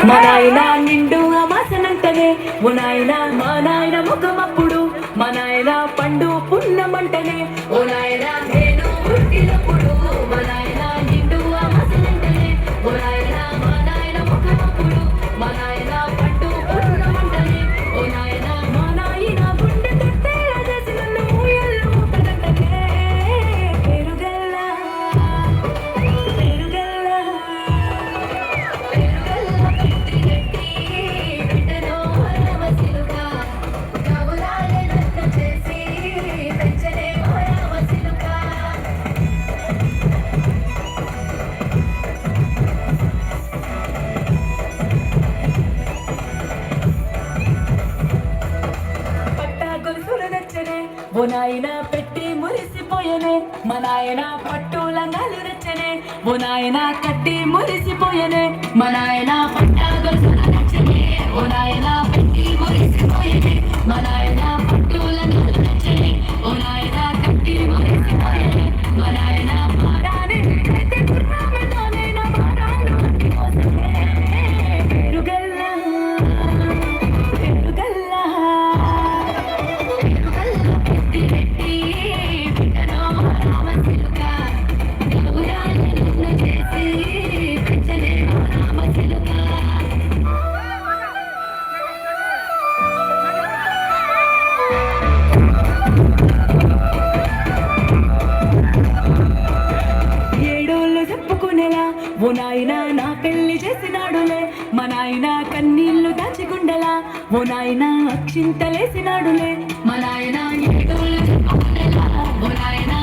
మా నాయన నిండు అమాసనంటనే ఓ నాయన మా నాయన ముఖమప్పుడు మా నాయన పండు పున్నమంటనే ఓ నాయన నేను పుట్టినప్పుడు మా నాయన నిండు అమాసనంటనే ఓ నాయన మా నాయన ముఖమప్పుడు మా నాయన పండు పున్నమంటనే ఓ నాయన మా నాయన గుండె తట్టేలా చేసి నన్ను ఊయల్లో ఊపదంటనే పెరుగల్లా పెరుగల్లా ఓ నాయన పెట్టి మురిసిపోయనే మా నాయన పట్టు లంగాలు నచ్చనే ఓ నాయన కట్టి మురిసిపోయనే మా నాయన పట్టా గొలుసులు నచ్చనే ఓ నాయన పెట్టి మురిసిపోయనే మా నాయన పట్టు లంగాలు నచ్చనే ఓ నాయన కట్టి మురిసిపోయనే మా నాయన మారానే అయితే గుర్రామెతోనైనా మారాను కోసమే పెరుగల్లా పెరుగల్లా ఏడోళ్ళు చెప్పుకునేలా ఓ నాయన నా పెళ్లి చేసినాడులే మా నాయన కన్నీళ్లు దాచిగుండలా ఓ నాయన అక్షింతలేసినాడులే మా నాయన ఏడోళ్ళు చెప్పుకునేలా ఓ నాయన